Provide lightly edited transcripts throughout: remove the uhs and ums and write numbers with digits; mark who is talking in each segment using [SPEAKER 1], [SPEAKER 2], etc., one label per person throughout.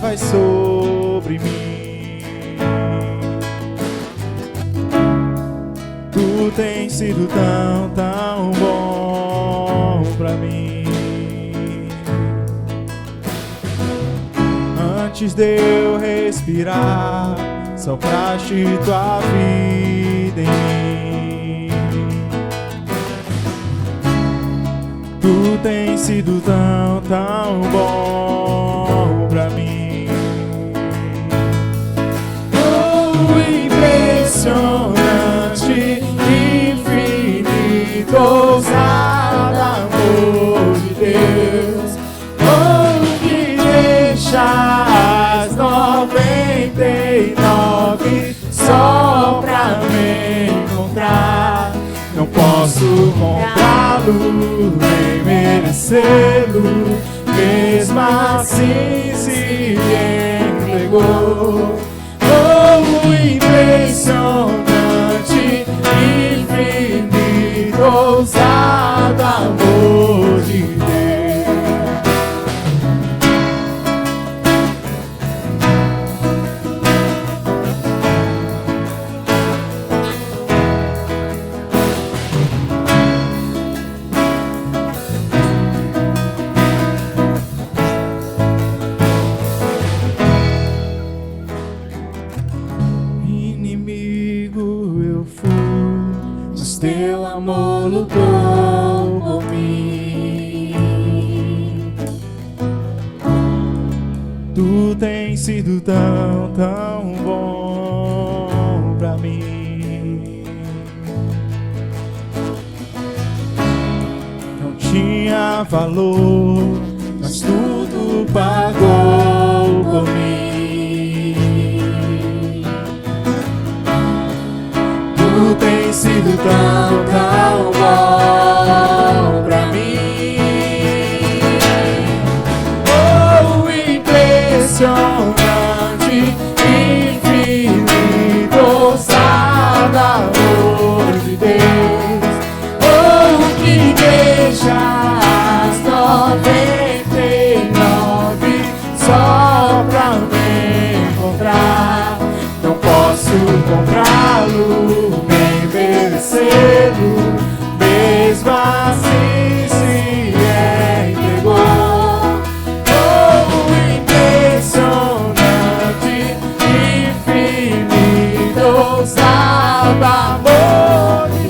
[SPEAKER 1] faz sobre mim. Tu tens sido tão, tão bom pra mim. Antes de eu respirar, sopraste tua vida em mim. Tu tens sido tão, tão bom pra mim. Oh, impressionante, infinito, ousado amor de Deus. Oh, que deixa as 99 só pra me encontrar. Não posso comprá-lo, nem merecê-lo, mesmo assim se entregou. Oh, impressionante, infinito, ousado amor de Deus. Teu amor lutou por mim. Tu tens sido tão, tão bom pra mim. Não tinha valor, mas tudo pagou por mim. Tu tens sido tão, tão bom pra mim. Oh, impressionante, infinito, ousado amor de Deus. Oh, que deixa as 99 só pra me encontrar. Não posso comprá-lo, merecê-lo, mesmo assim se entregou. Oh, impressionante, infinito, ousado amor de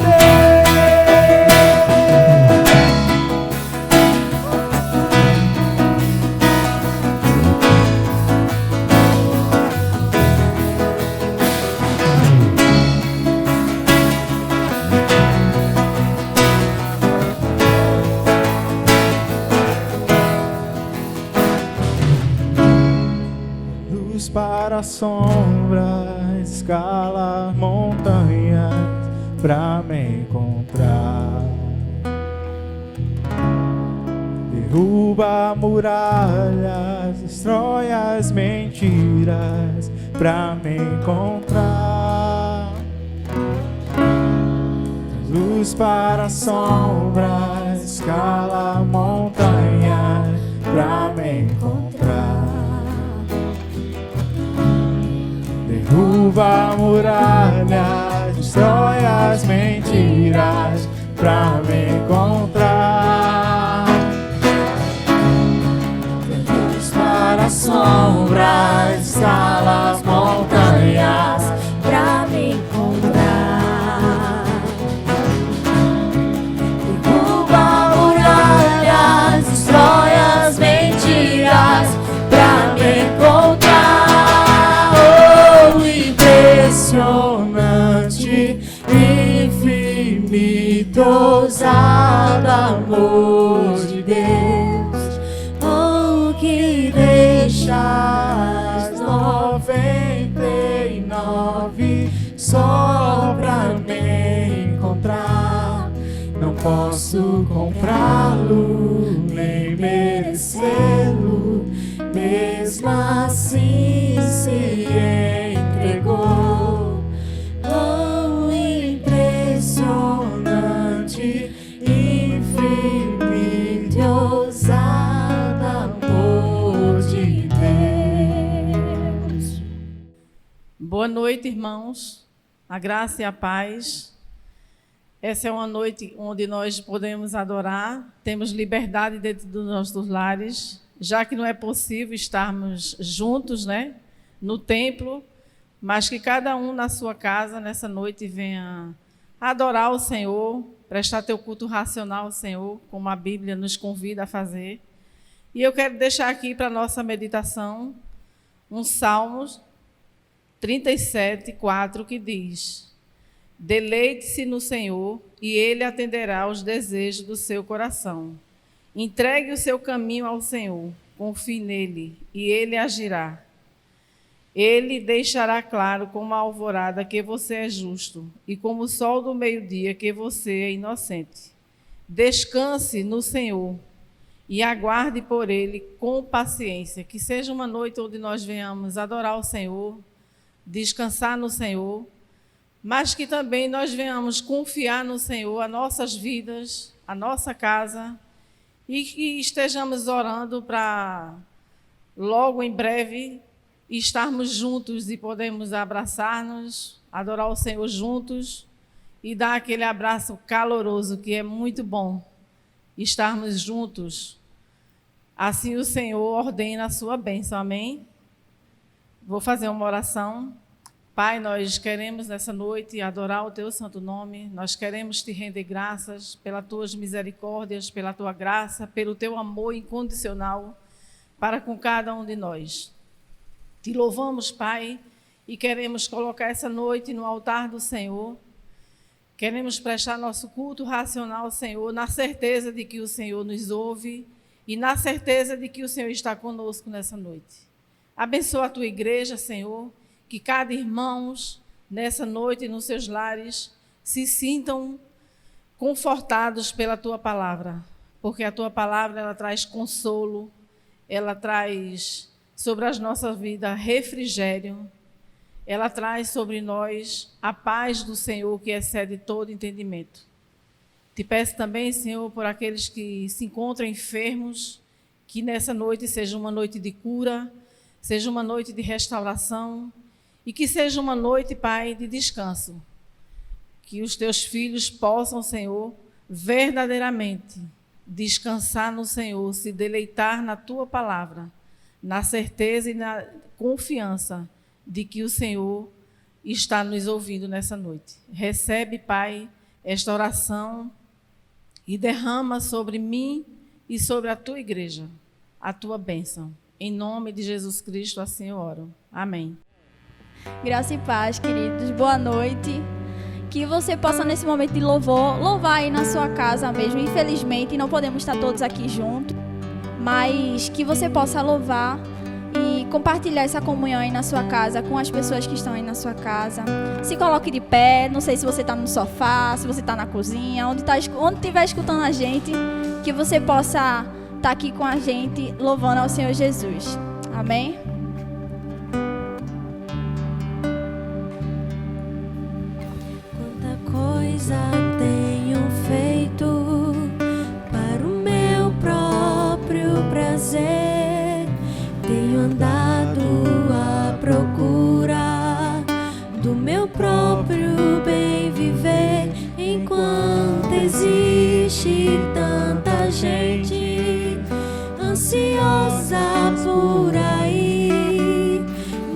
[SPEAKER 1] para sombras, escala montanhas pra me encontrar. Derruba muralhas, destrói as mentiras pra me encontrar. Luz para sombras, escala montanhas pra me encontrar. Derruba muralhas, destrói as mentiras pra me encontrar. Luz para sombras, escala as montanhas
[SPEAKER 2] pra me encontrar.
[SPEAKER 1] Derruba muralhas, destrói as mentiras pra me encontrar. Oh, impressionante, infinito, ousado amor de Deus. Oh, que deixa as 99 só pra me encontrar. Não posso comprá-lo, nem merecê-lo, mesmo assim se entregou. Oh, impressionante, infinito, ousado amor de Deus.
[SPEAKER 3] Boa noite, irmãos. A graça e a paz. Essa é uma noite onde nós podemos adorar, temos liberdade dentro dos nossos lares, já que não é possível estarmos juntos, né, no templo, mas que cada um na sua casa, nessa noite, venha adorar o Senhor, prestar teu culto racional ao Senhor, como a Bíblia nos convida a fazer. E eu quero deixar aqui para a nossa meditação um Salmos 37:4, que diz: deleite-se no Senhor e Ele atenderá aos desejos do seu coração. Entregue o seu caminho ao Senhor, confie nele e Ele agirá. Ele deixará claro como a alvorada que você é justo e como o sol do meio-dia que você é inocente. Descanse no Senhor e aguarde por Ele com paciência. Que seja uma noite onde nós venhamos adorar o Senhor, descansar no Senhor, mas que também nós venhamos confiar no Senhor, as nossas vidas, a nossa casa, e que estejamos orando para logo em breve estarmos juntos e podemos abraçar-nos, adorar o Senhor juntos e dar aquele abraço caloroso, que é muito bom estarmos juntos. Assim o Senhor ordena a sua bênção, amém? Vou fazer uma oração. Pai, nós queremos nessa noite adorar o teu santo nome, nós queremos te render graças pelas tuas misericórdias, pela tua graça, pelo teu amor incondicional para com cada um de nós. Te louvamos, Pai, e queremos colocar essa noite no altar do Senhor. Queremos prestar nosso culto racional ao Senhor, na certeza de que o Senhor nos ouve e na certeza de que o Senhor está conosco nessa noite. Abençoa a tua igreja, Senhor, que cada irmão, nessa noite, nos seus lares, se sintam confortados pela tua palavra, porque a tua palavra, ela traz consolo, ela traz sobre as nossas vidas refrigério, ela traz sobre nós a paz do Senhor, que excede todo entendimento. Te peço também, Senhor, por aqueles que se encontram enfermos, que nessa noite seja uma noite de cura, seja uma noite de restauração e que seja uma noite, Pai, de descanso. Que os teus filhos possam, Senhor, verdadeiramente descansar no Senhor, se deleitar na tua palavra, na certeza e na confiança de que o Senhor está nos ouvindo nessa noite. Recebe, Pai, esta oração e derrama sobre mim e sobre a tua igreja a tua bênção. Em nome de Jesus Cristo, assim eu oro. Amém.
[SPEAKER 4] Graça e paz, queridos. Boa noite. Que você possa, nesse momento de louvor, louvar aí na sua casa mesmo. Infelizmente, não podemos estar todos aqui juntos, mas que você possa louvar e compartilhar essa comunhão aí na sua casa, com as pessoas que estão aí na sua casa. Se coloque de pé, não sei se você está no sofá, se você está na cozinha, onde estiver escutando a gente, que você possa estar aqui com a gente, louvando ao Senhor Jesus. Amém?
[SPEAKER 2] Quanta coisa tenho feito para o meu próprio prazer. Tenho andado à procura do meu próprio bem viver, enquanto existe tanta gente ansiosa por aí,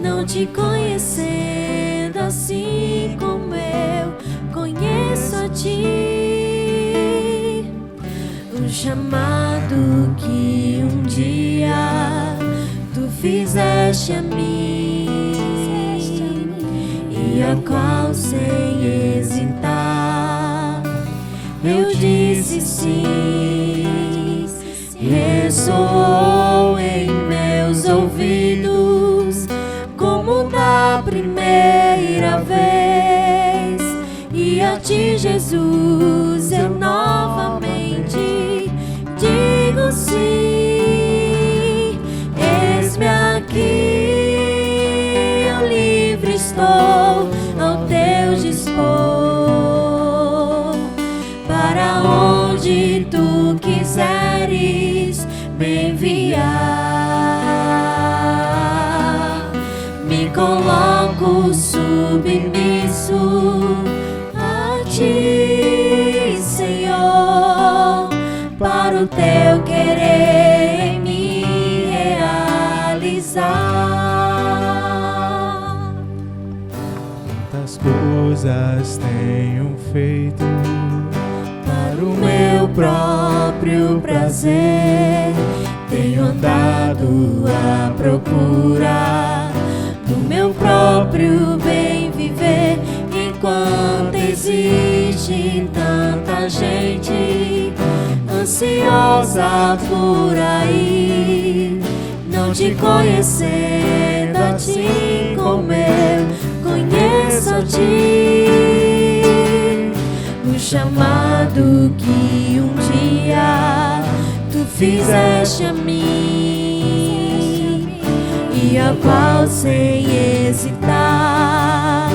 [SPEAKER 2] não te conhecendo assim como eu conheço a ti. O chamado que um dia tu fizeste a mim e a qual sem hesitar eu disse sim. Ressoou em meus ouvidos como da primeira vez, e a ti, Jesus, eu novamente digo sim. Eis-me aqui, eu livre estou ao teu dispor, para onde tu quiseres me enviar. Me coloco coloco submisso a Ti, Senhor, para o Teu querer me realizar.
[SPEAKER 1] Tantas coisas tenho feito
[SPEAKER 2] Para o meu próprio prazer, tenho andado à procura do meu próprio bem viver. Enquanto existe tanta gente ansiosa por aí, não te conhecendo a Ti como eu conheço a Ti. O chamado que um dia Tu fizeste a mim, e a qual sem hesitar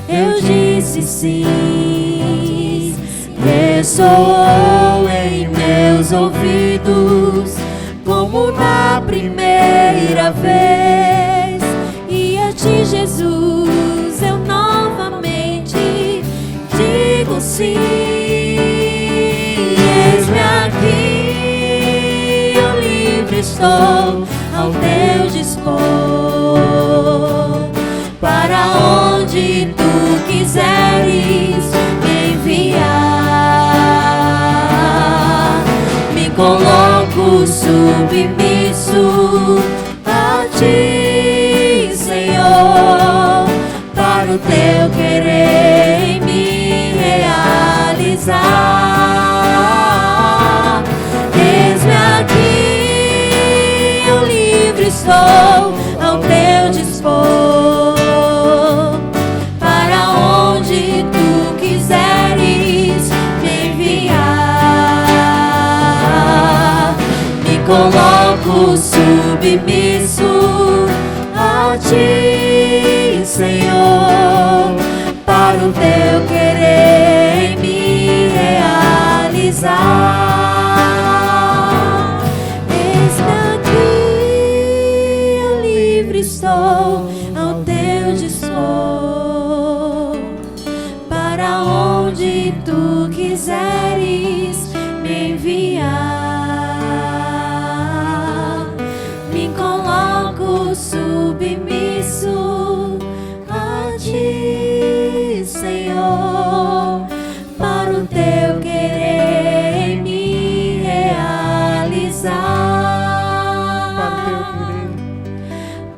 [SPEAKER 2] eu disse sim. Ressoou em meus ouvidos como na primeira vez, e a Ti, Jesus, eu novamente digo sim. Eis-me aqui, eu livre estou ao Teu dispor, para onde Tu quiseres me enviar. Me coloco submisso a Ti, Senhor, para o Teu querer me realizar. Eis-me aqui, eu livre estou ao Teu dispor, para onde Tu quiseres me enviar. Me coloco submisso a Ti, Senhor, para o Teu querer me realizar. Eis-me aqui, eu livre estou ao Teu dispor, para onde Tu quiseres me enviar. Me coloco submisso a Ti, Senhor, para o Teu querer me realizar.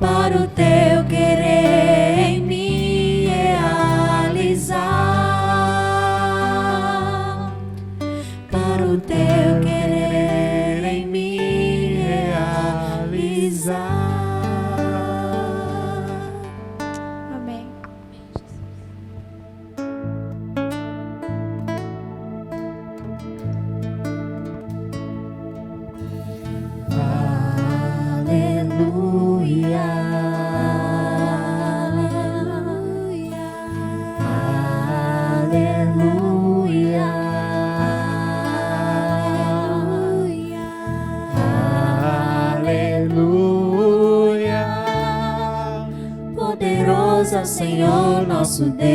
[SPEAKER 2] Para o Teu querer me realizar. Para o Teu querer me realizar.
[SPEAKER 4] Amém.
[SPEAKER 2] Aleluia, aleluia,
[SPEAKER 1] aleluia.
[SPEAKER 2] poderoso é o Senhor nosso Deus.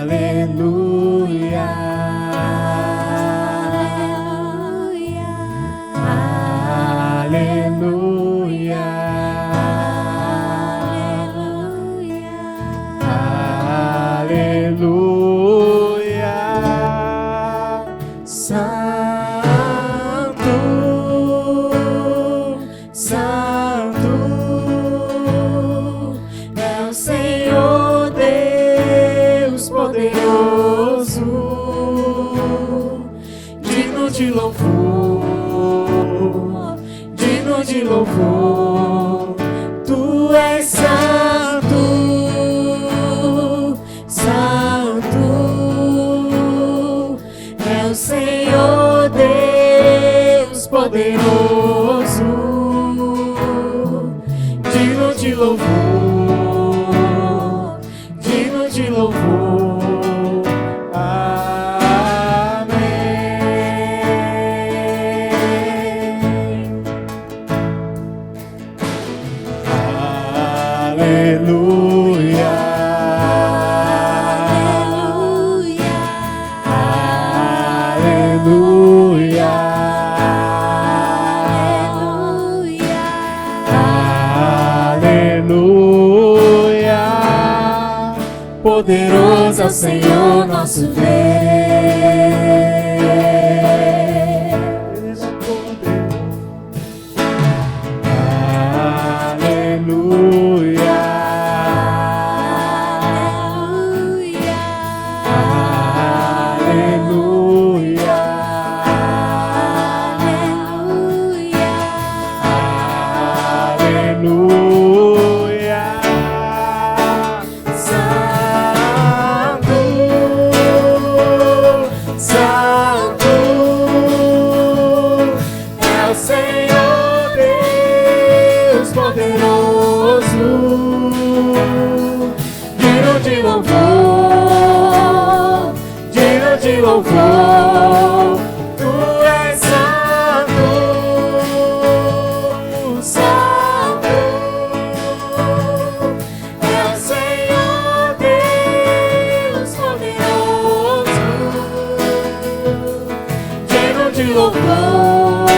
[SPEAKER 1] Aleluia, aleluia, aleluia. Santo, Santo é o Senhor Deus poderoso, digno de louvor, digno de louvor. Tu és santo, santo é o Senhor Deus poderoso, digno de louvor, digno de louvor. Amém.
[SPEAKER 2] poderoso é o Senhor nosso Deus.
[SPEAKER 1] Aleluia. Aleluia. Aleluia. Santo, Santo é o Senhor Deus poderoso, digno de louvor, digno de louvor. Tu és santo, santo é o Senhor Deus poderoso, digno de louvor,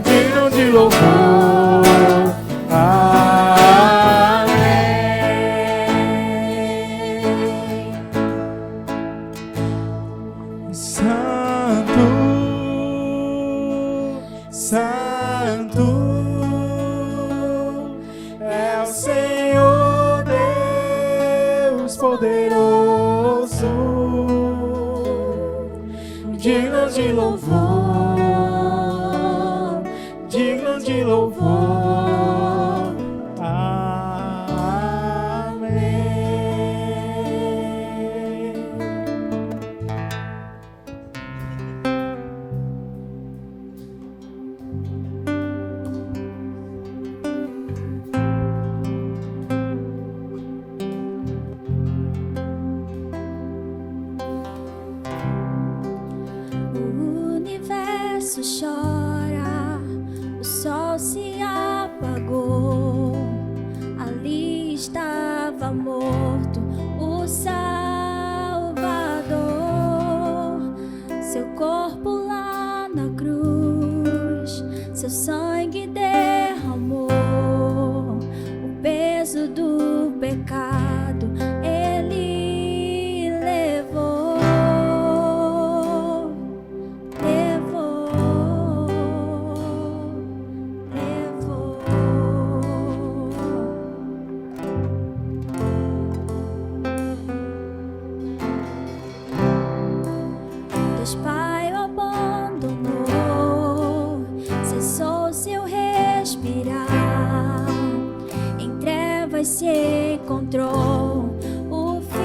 [SPEAKER 1] digno de louvor. Amém. Santo, Santo é o Senhor Deus poderoso, digno de louvor, digno de louvor. Amém.
[SPEAKER 4] O universo chora, o sol se apagou. Ali estava morto o Salvador. Seu corpo lá na cruz, seu sangue derramou. O peso do pecado ele levou. Deus Pai o abandonou, cessou seu respirar. Em trevas se encontrou o Filho.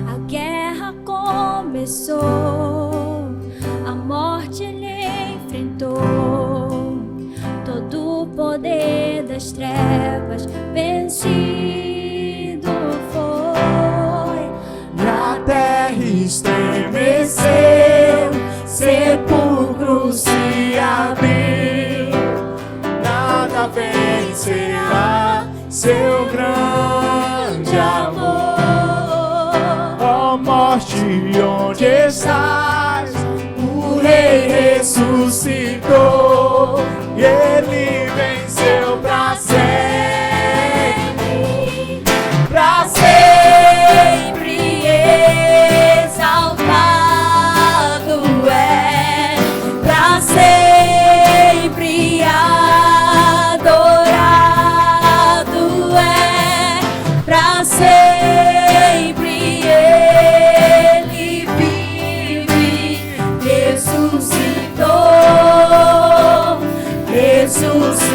[SPEAKER 4] A guerra começou, a morte ele enfrentou. Todo o poder das trevas vencido foi.
[SPEAKER 1] A terra estremeceu, sepulcro se abriu, nada vencerá seu grande amor. Ó morte, onde estás? O Rei ressuscitou e ele venceu pra sempre, pra sempre.
[SPEAKER 2] Exaltado é, pra sempre adorado é, pra sempre ele vive, ressuscitou, ressuscitou.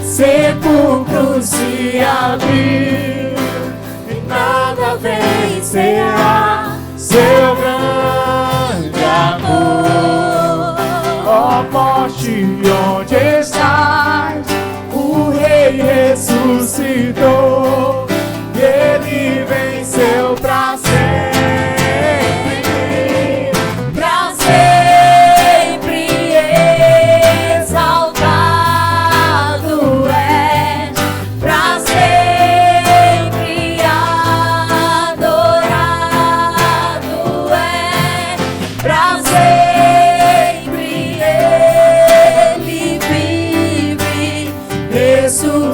[SPEAKER 1] Sepulcro se abriu e nada vencerá seu grande amor. Ó morte, onde estás? O Rei ressuscitou e ele venceu pra sempre.
[SPEAKER 2] Pra sempre exaltado é, pra sempre adorado é, ressuscitou,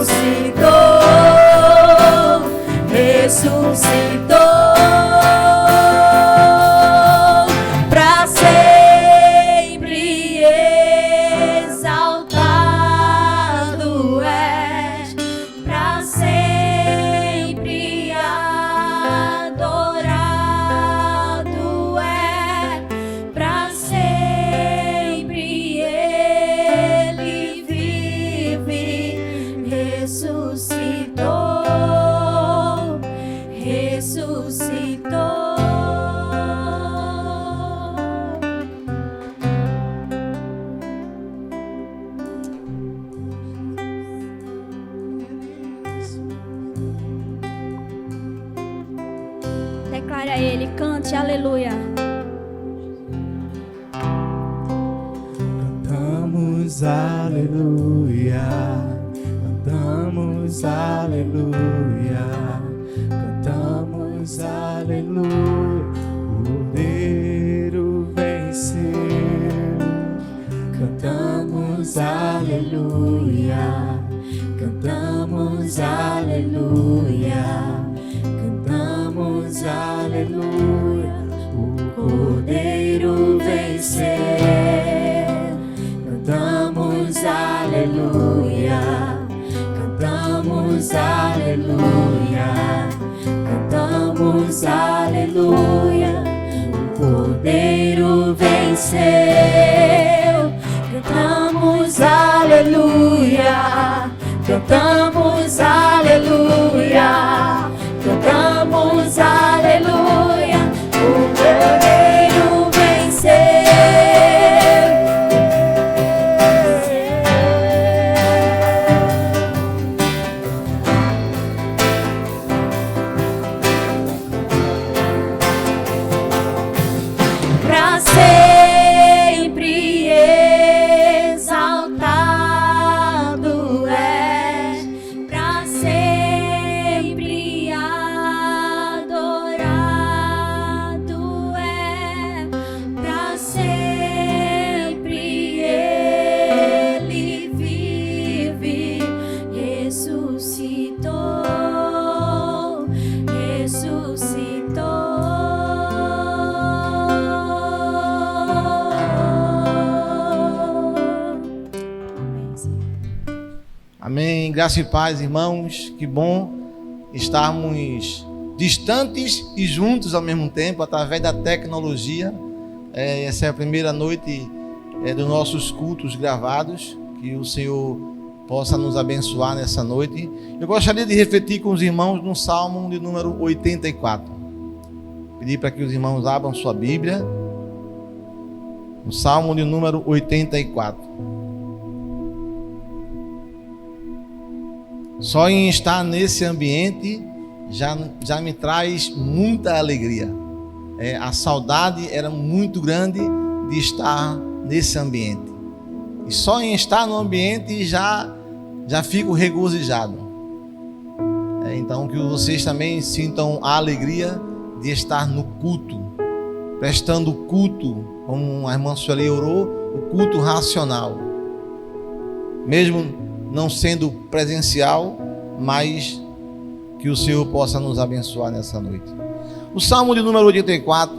[SPEAKER 2] pra sempre exaltado és, pra sempre adorado é, pra sempre ele vive, ressuscitou, ressuscitou.
[SPEAKER 4] Declare a Ele, cante, aleluia.
[SPEAKER 1] Cantamos aleluia, cantamos aleluia, cantamos aleluia, o Cordeiro venceu. Cantamos aleluia, cantamos aleluia, cantamos aleluia, o Cordeiro venceu. Cantamos aleluia, cantamos aleluia, cantamos aleluia, o Cordeiro venceu. Cantamos aleluia, cantamos aleluia, cantamos aleluia, o Cordeiro venceu. Pra sempre exaltado é, pra sempre adorado é, pra sempre ele vive, ressuscitou, ressuscitou.
[SPEAKER 5] Amém. Graça e paz, irmãos. Que bom estarmos distantes e juntos ao mesmo tempo, através da tecnologia. Essa é a primeira noite dos nossos cultos gravados. Que o Senhor possa nos abençoar nessa noite. Eu gostaria de refletir com os irmãos no Salmo de número 84. Pedir para que os irmãos abram sua Bíblia. No Salmo de número 84. Só em estar nesse ambiente já me traz muita alegria. A saudade era muito grande de estar nesse ambiente. E só em estar no ambiente já fico regozijado. Então que vocês também sintam a alegria de estar no culto, prestando culto, como a irmã Sueli orou, o culto racional. Mesmo não sendo presencial, mas que o Senhor possa nos abençoar nessa noite. O Salmo de número 84,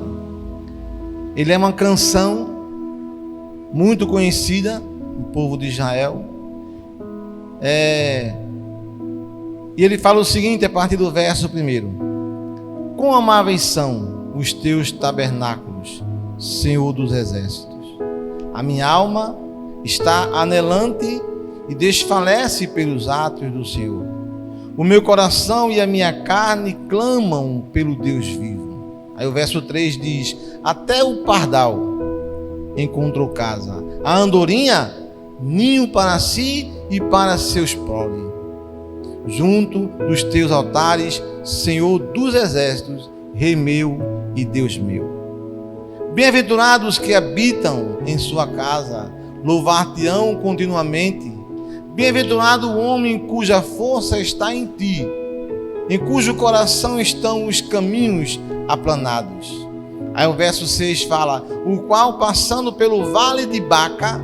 [SPEAKER 5] ele é uma canção muito conhecida do povo de Israel. E ele fala o seguinte, a partir do verso 1: Quão amáveis são os teus tabernáculos, Senhor dos exércitos. A minha alma está anelante e desfalece pelos átrios do Senhor. O meu coração e a minha carne clamam pelo Deus vivo. Aí o verso 3 diz: até o pardal encontrou casa, a andorinha ninho para si e para seus prole. Junto dos teus altares, Senhor dos exércitos, Rei meu e Deus meu. Bem-aventurados que habitam em sua casa, louvar-te-ão continuamente. Bem-aventurado o homem cuja força está em ti, em cujo coração estão os caminhos aplanados. Aí o verso 6 fala: o qual passando pelo vale de Baca,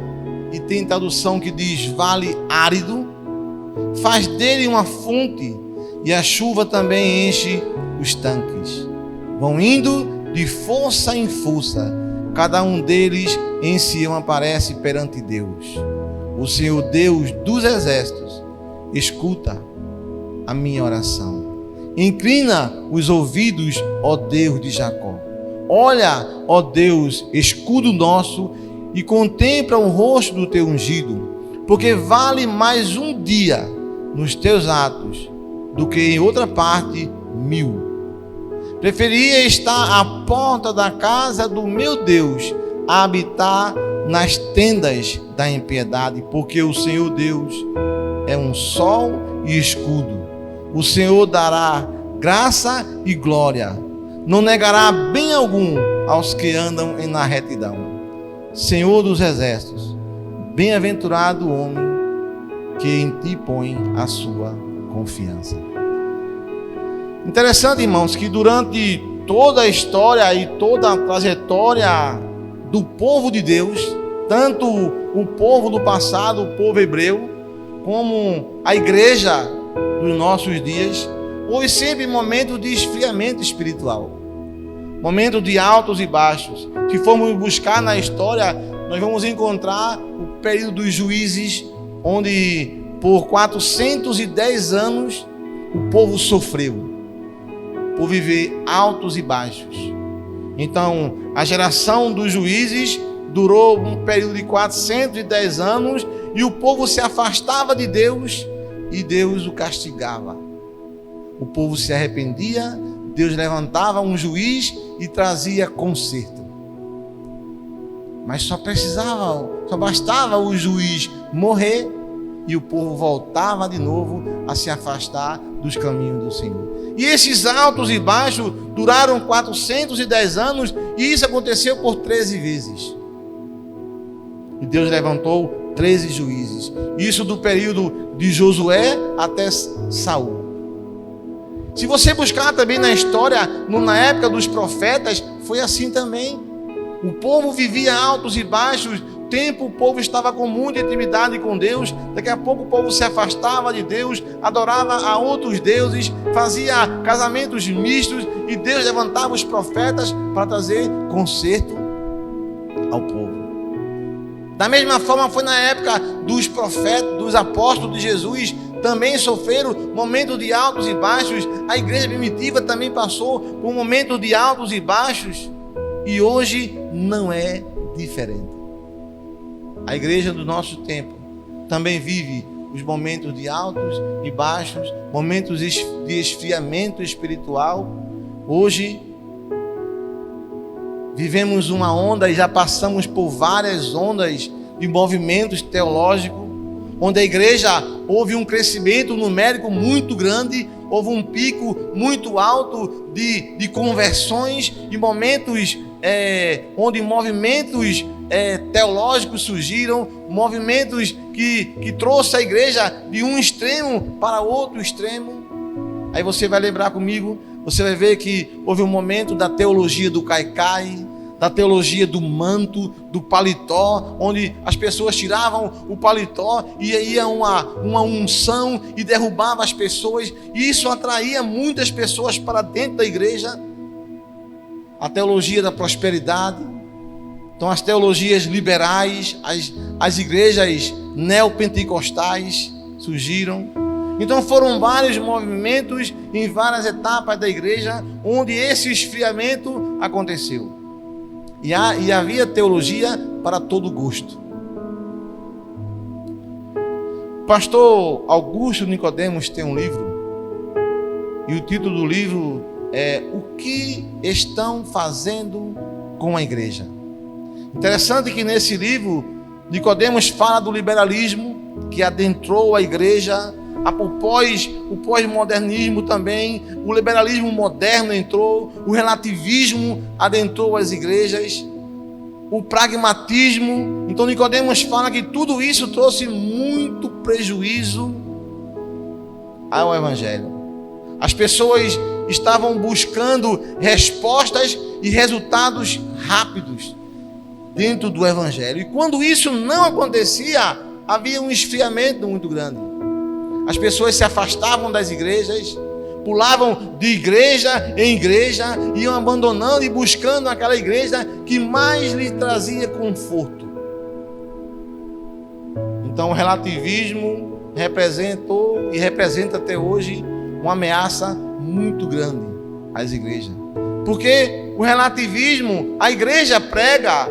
[SPEAKER 5] e tem tradução que diz vale árido, faz dele uma fonte, e a chuva também enche os tanques. Vão indo de força em força, cada um deles em Sião aparece perante Deus. O Senhor Deus dos exércitos escuta a minha oração. Inclina os ouvidos, ó Deus de Jacó. Olha, ó Deus, escudo nosso, e contempla o rosto do teu ungido, porque vale mais um dia nos teus atos do que em outra parte 1000. Preferia estar à porta da casa do meu Deus a habitar nas tendas da impiedade, porque o Senhor Deus é um sol e escudo. O Senhor dará graça e glória, não negará bem algum aos que andam na retidão. Senhor dos exércitos, bem-aventurado o homem que em ti põe a sua confiança. Interessante, irmãos, que durante toda a história e toda a trajetória do povo de Deus, tanto o povo do passado, o povo hebreu, como a igreja dos nossos dias, houve sempre momentos de esfriamento espiritual, momentos de altos e baixos. Se formos buscar na história, nós vamos encontrar o período dos juízes, onde por 410 anos o povo sofreu por viver altos e baixos. Então, a geração dos juízes durou um período de 410 anos e o povo se afastava de Deus e Deus o castigava. O povo se arrependia, Deus levantava um juiz e trazia conserto. Mas só bastava o juiz morrer e o povo voltava de novo a se afastar dos caminhos do Senhor. E esses altos e baixos duraram 410 anos e isso aconteceu por 13 vezes. E Deus levantou 13 juízes. Isso do período de Josué até Saul. Se você buscar também na história, na época dos profetas, foi assim também. O povo vivia altos e baixos. O povo estava com muita intimidade com Deus. Daqui a pouco o povo se afastava de Deus, adorava a outros deuses, fazia casamentos mistos, e Deus levantava os profetas para trazer conserto ao povo. Da mesma forma foi na época dos profetas, dos apóstolos de Jesus, também sofreram momentos de altos e baixos. A igreja primitiva também passou por momentos de altos e baixos, e hoje não é diferente. A igreja do nosso tempo também vive os momentos de altos e baixos, momentos de esfriamento espiritual. Hoje vivemos uma onda e já passamos por várias ondas de movimentos teológicos, onde a igreja houve um crescimento numérico muito grande, houve um pico muito alto de conversões, de momentos onde movimentos teológicos surgiram, movimentos que trouxe a igreja de um extremo para outro extremo. Aí você vai lembrar comigo, você vai ver que houve um momento da teologia do caicai, da teologia do manto, do paletó, onde as pessoas tiravam o paletó e ia uma unção e derrubava as pessoas, e isso atraía muitas pessoas para dentro da igreja. A teologia da prosperidade, então as teologias liberais, as igrejas neopentecostais surgiram. Então foram vários movimentos em várias etapas da igreja onde esse esfriamento aconteceu. E havia teologia para todo gosto. Pastor Augusto Nicodemos tem um livro, e o título do livro é O que estão fazendo com a igreja? Interessante que nesse livro Nicodemos fala do liberalismo que adentrou a igreja, o pós-modernismo também, o liberalismo moderno entrou, o relativismo adentrou as igrejas, o pragmatismo. Então Nicodemos fala que tudo isso trouxe muito prejuízo ao evangelho. As pessoas estavam buscando respostas e resultados rápidos dentro do evangelho, e quando isso não acontecia, havia um esfriamento muito grande. as pessoas se afastavam das igrejas, pulavam de igreja em igreja, iam abandonando e buscando aquela igreja que mais lhe trazia conforto. Então o relativismo representou e representa até hoje uma ameaça muito grande às igrejas. Porque o relativismo, a igreja prega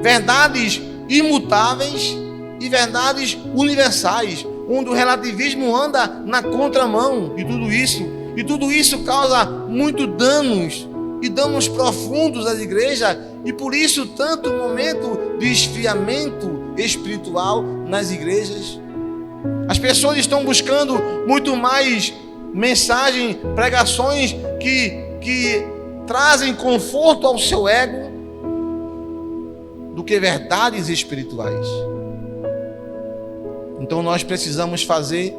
[SPEAKER 5] verdades imutáveis e verdades universais, onde o relativismo anda na contramão de tudo isso. E tudo isso causa muito danos, e danos profundos às igrejas, e por isso tanto momento de esfriamento espiritual nas igrejas. As pessoas estão buscando muito mais mensagens, pregações que trazem conforto ao seu ego do que verdades espirituais. Então nós precisamos fazer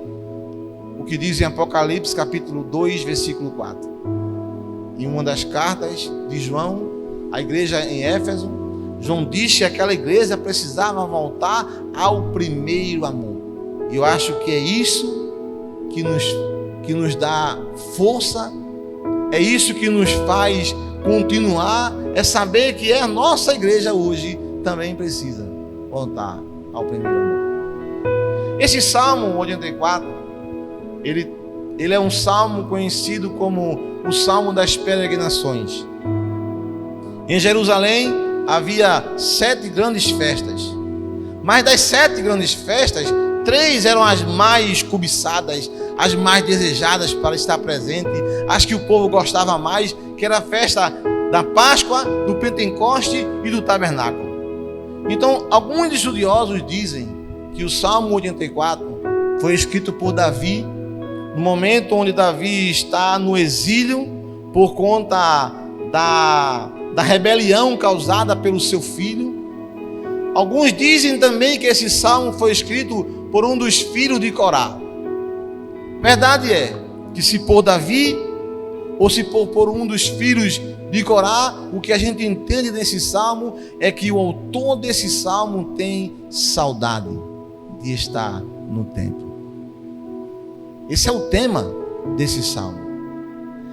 [SPEAKER 5] o que diz em Apocalipse capítulo 2, versículo 4. Em uma das cartas de João, a igreja em Éfeso, João disse que aquela igreja precisava voltar ao primeiro amor. E eu acho que é isso que nos dá força, é isso que nos faz continuar, é saber que a nossa igreja hoje também precisa voltar ao primeiro amor. Esse Salmo 84, ele é um salmo conhecido como o Salmo das Peregrinações. Em Jerusalém havia 7 grandes festas, mas das 7 grandes festas, 3 eram as mais cobiçadas, as mais desejadas para estar presente, as que o povo gostava mais, que era a festa da Páscoa, do Pentecoste e do Tabernáculo. Então, alguns estudiosos dizem que o Salmo 84 foi escrito por Davi, no momento onde Davi está no exílio, por conta da rebelião causada pelo seu filho. Alguns dizem também que esse salmo foi escrito por um dos filhos de Corá. Verdade é que se por Davi ou se por um dos filhos de Corá, o que a gente entende nesse salmo é que o autor desse salmo tem saudade de estar no templo. Esse é o tema desse salmo.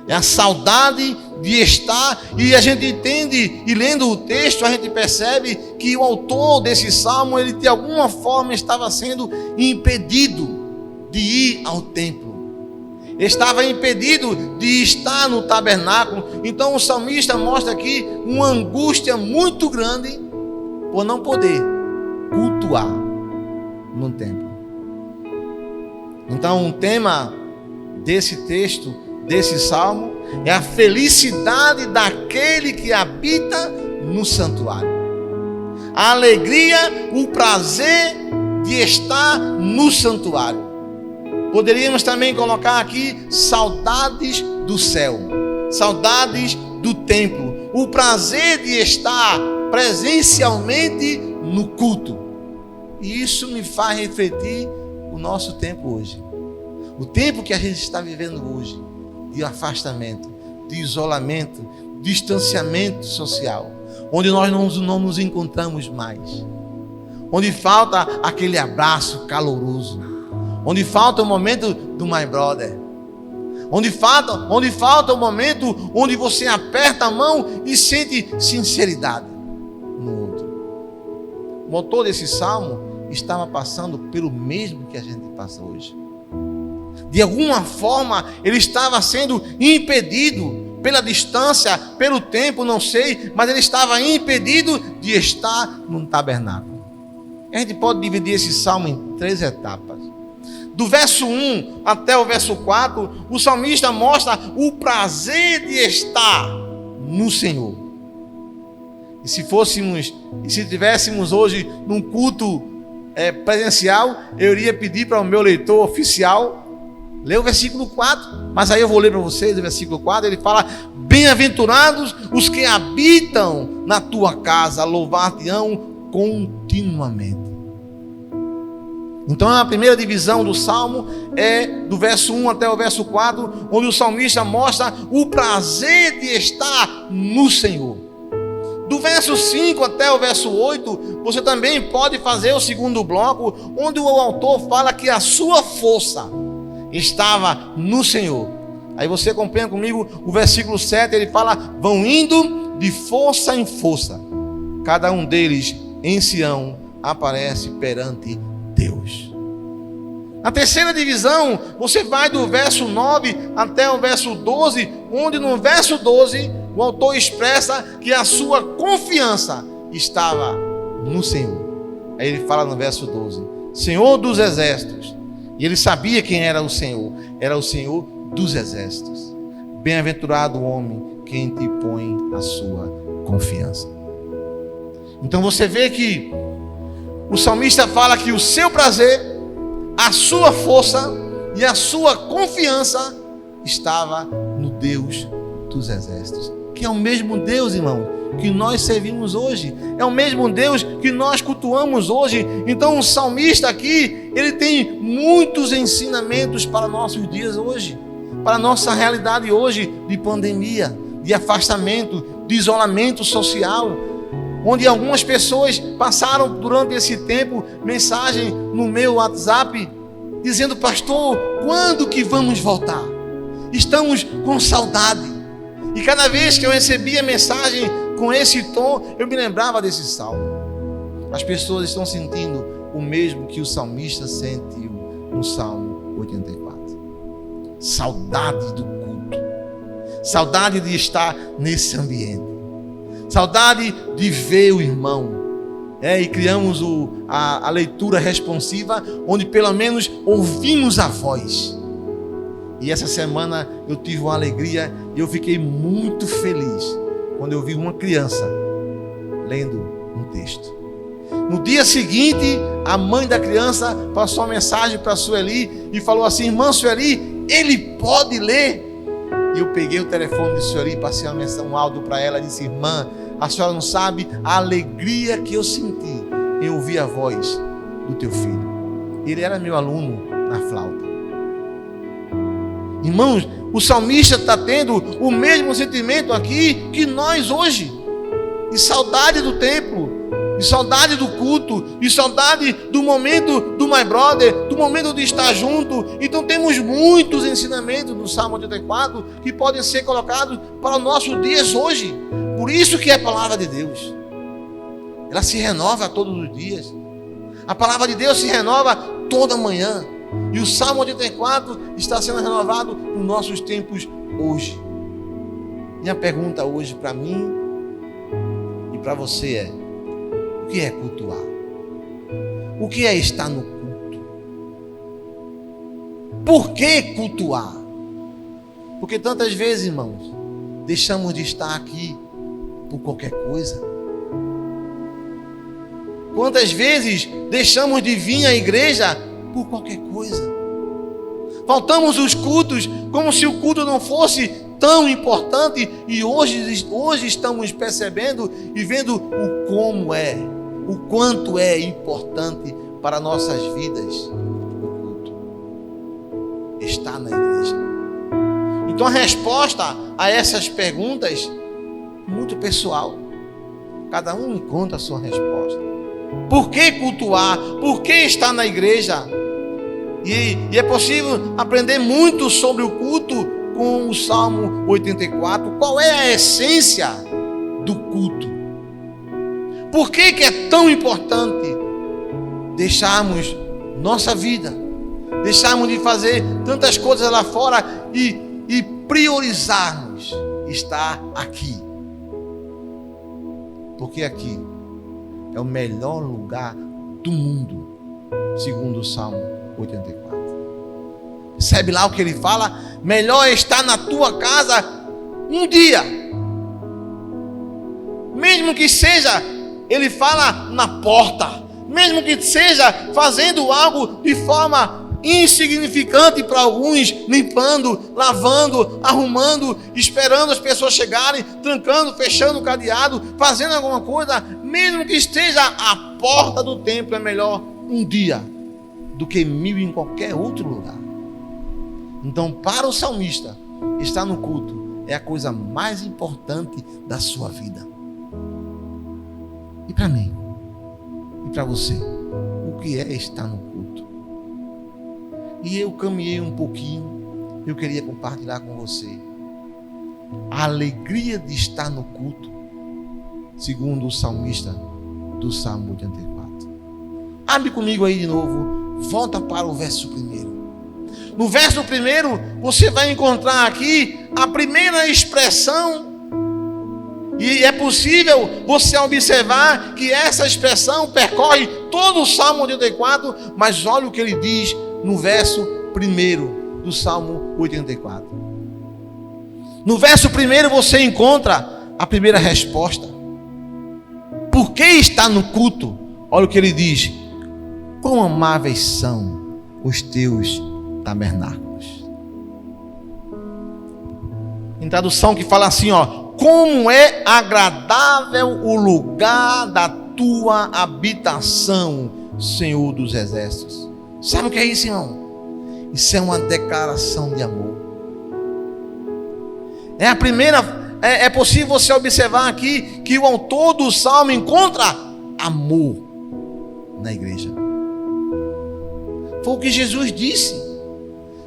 [SPEAKER 5] É a saudade de estar, e a gente entende, e lendo o texto, a gente percebe que o autor desse salmo, ele de alguma forma estava sendo impedido de ir ao templo. Estava impedido de estar no tabernáculo. Então o salmista mostra aqui uma angústia muito grande por não poder cultuar no templo. Então o tema desse texto, desse salmo, é a felicidade daquele que habita no santuário. A alegria, o prazer de estar no santuário. Poderíamos também colocar aqui saudades do céu, saudades do templo, o prazer de estar presencialmente no culto. E isso me faz refletir o nosso tempo hoje. O tempo que a gente está vivendo hoje, de afastamento, de isolamento, distanciamento social, onde nós não nos encontramos mais, onde falta aquele abraço caloroso, onde falta o momento do my brother, onde falta o momento onde você aperta a mão e sente sinceridade no outro. O autor desse salmo estava passando pelo mesmo que a gente passa hoje. De alguma forma, ele estava sendo impedido pela distância, pelo tempo, não sei, mas ele estava impedido de estar num tabernáculo. A gente pode dividir esse salmo em 3 etapas. Do verso 1 até o verso 4, o salmista mostra o prazer de estar no Senhor. E se tivéssemos hoje num culto presencial, eu iria pedir para o meu leitor oficial ler o versículo 4, mas aí eu vou ler para vocês o versículo 4, ele fala: bem-aventurados os que habitam na tua casa, louvar-te-ão continuamente. Então a primeira divisão do salmo é do verso 1 até o verso 4, onde o salmista mostra o prazer de estar no Senhor. Do verso 5 até o verso 8, você também pode fazer o segundo bloco, onde o autor fala que a sua força estava no Senhor. Aí você acompanha comigo o versículo 7, ele fala: vão indo de força em força, cada um deles em Sião aparece perante Deus. Na terceira divisão, você vai do verso 9 até o verso 12, onde no verso 12 o autor expressa que a sua confiança estava no Senhor. Aí ele fala no verso 12: Senhor dos exércitos. E ele sabia quem era o Senhor dos exércitos. Bem-aventurado o homem que em ti põe a sua confiança. Então você vê que o salmista fala que o seu prazer, a sua força e a sua confiança estava no Deus dos exércitos, que é o mesmo Deus, irmão, que nós servimos hoje, é o mesmo Deus que nós cultuamos hoje. Então o salmista aqui, ele tem muitos ensinamentos para nossos dias hoje, para a nossa realidade hoje de pandemia, de afastamento, de isolamento social, onde algumas pessoas passaram durante esse tempo mensagem no meu WhatsApp dizendo: pastor, quando que vamos voltar? Estamos com saudade. E cada vez que eu recebia mensagem com esse tom, eu me lembrava desse salmo. As pessoas estão sentindo o mesmo que o salmista sentiu no Salmo 84. Saudade do culto, saudade de estar nesse ambiente, saudade de ver o irmão. E criamos a leitura responsiva, onde pelo menos ouvimos a voz. E essa semana eu tive uma alegria e eu fiquei muito feliz quando eu vi uma criança lendo um texto. No dia seguinte, a mãe da criança passou uma mensagem para a Sueli e falou assim: irmã Sueli, ele pode ler? E eu peguei o telefone de Sueli e passei um áudio para ela e disse: irmã, a senhora não sabe a alegria que eu senti em ouvir a voz do teu filho. Ele era meu aluno na flauta. Irmãos, o salmista está tendo o mesmo sentimento aqui que nós hoje, de saudade do templo, de saudade do culto, de saudade do momento do My Brother, do momento de estar junto. Então temos muitos ensinamentos do Salmo 84 que podem ser colocados para os nossos dias hoje. Por isso que é a palavra de Deus, ela se renova todos os dias. A palavra de Deus se renova toda manhã. E o Salmo 84 está sendo renovado nos nossos tempos hoje. Minha pergunta hoje para mim e para você é: o que é cultuar? O que é estar no culto? Por que cultuar? Porque tantas vezes, irmãos, deixamos de estar aqui por qualquer coisa. Quantas vezes deixamos de vir à igreja por qualquer coisa? Faltamos os cultos como se o culto não fosse tão importante, e hoje estamos percebendo e vendo o quanto é importante para nossas vidas o culto. Está na igreja. Então a resposta a essas perguntas é muito pessoal. Cada um encontra a sua resposta. Por que cultuar? Por que estar na igreja? E é possível aprender muito sobre o culto com o Salmo 84. Qual é a essência do culto? Por que é tão importante deixarmos nossa vida, deixarmos de fazer tantas coisas lá fora e priorizarmos estar aqui? Porque aqui é o melhor lugar do mundo, segundo o Salmo 84. Percebe lá o que ele fala? Melhor é estar na tua casa um dia, mesmo que seja, ele fala, na porta, mesmo que seja fazendo algo de forma insignificante para alguns, limpando, lavando, arrumando, esperando as pessoas chegarem, trancando, fechando o cadeado, fazendo alguma coisa, mesmo que esteja à porta do templo, é melhor um dia do que 1000 em qualquer outro lugar. Então, para o salmista, estar no culto é a coisa mais importante da sua vida. E para mim? E para você? O que é estar no culto? E eu caminhei um pouquinho, eu queria compartilhar com você a alegria de estar no culto, segundo o salmista do Salmo 84. Abre comigo aí de novo, volta para o verso 1. No verso 1, você vai encontrar aqui a primeira expressão, e é possível você observar que essa expressão percorre todo o Salmo 84, mas olha o que ele diz no verso 1 do Salmo 84. No verso 1 você encontra a primeira resposta. Por que está no culto? Olha o que ele diz: quão amáveis são os teus tabernáculos. Em tradução que fala assim, como é agradável o lugar da tua habitação, Senhor dos exércitos. Sabe o que é isso, irmão? Isso é uma declaração de amor. É a primeira. É possível você observar aqui que o autor do salmo encontra amor na igreja. Foi o que Jesus disse.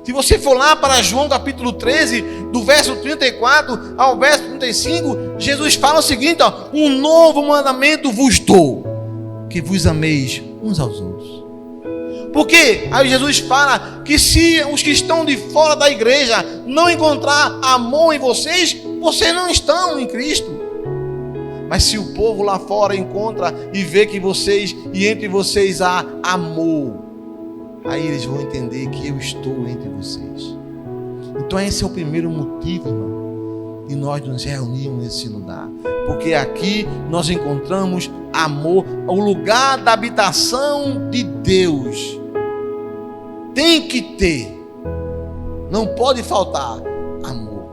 [SPEAKER 5] Se você for lá para João capítulo 13, do verso 34 ao verso 35, Jesus fala o seguinte: um novo mandamento vos dou, que vos ameis uns aos outros. Porque aí Jesus fala que se os que estão de fora da igreja não encontrar amor em vocês, vocês não estão em Cristo. Mas se o povo lá fora encontra e vê que vocês e entre vocês há amor, aí eles vão entender que eu estou entre vocês. Então esse é o primeiro motivo, irmão, de nós nos reunirmos nesse lugar. Porque aqui nós encontramos amor, o lugar da habitação de Deus. Tem que ter, não pode faltar amor.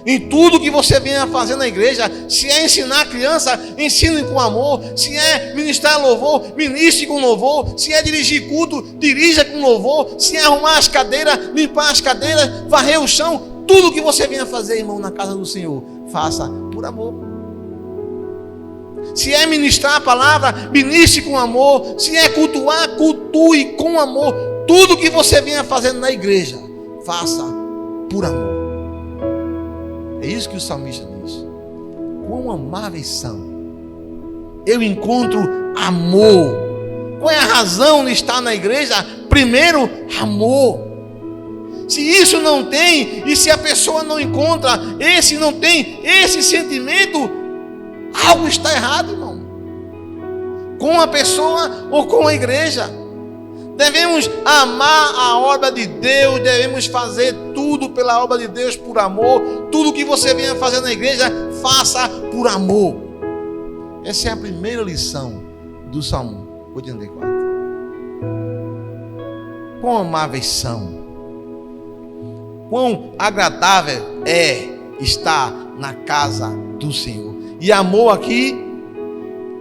[SPEAKER 5] Em tudo que você venha fazer na igreja, se é ensinar a criança, ensine com amor. Se é ministrar louvor, ministre com louvor. Se é dirigir culto, dirija com louvor. Se é arrumar as cadeiras, limpar as cadeiras, varrer o chão, tudo que você venha fazer, irmão, na casa do Senhor, faça por amor. Se é ministrar a palavra, ministre com amor. Se é cultuar, cultue com amor. Tudo que você venha fazendo na igreja, faça por amor. É isso que o salmista diz. Quão amáveis são. Eu encontro amor. Qual é a razão de estar na igreja? Primeiro, amor. Se isso não tem, e se a pessoa não encontra não tem esse sentimento, algo está errado, irmão. Com a pessoa ou com a igreja. Devemos amar a obra de Deus, devemos fazer tudo pela obra de Deus por amor. Tudo que você venha fazer na igreja, faça por amor. Essa é a primeira lição do Salmo 84. Quão amáveis são, quão agradável é estar na casa do Senhor. E amor aqui,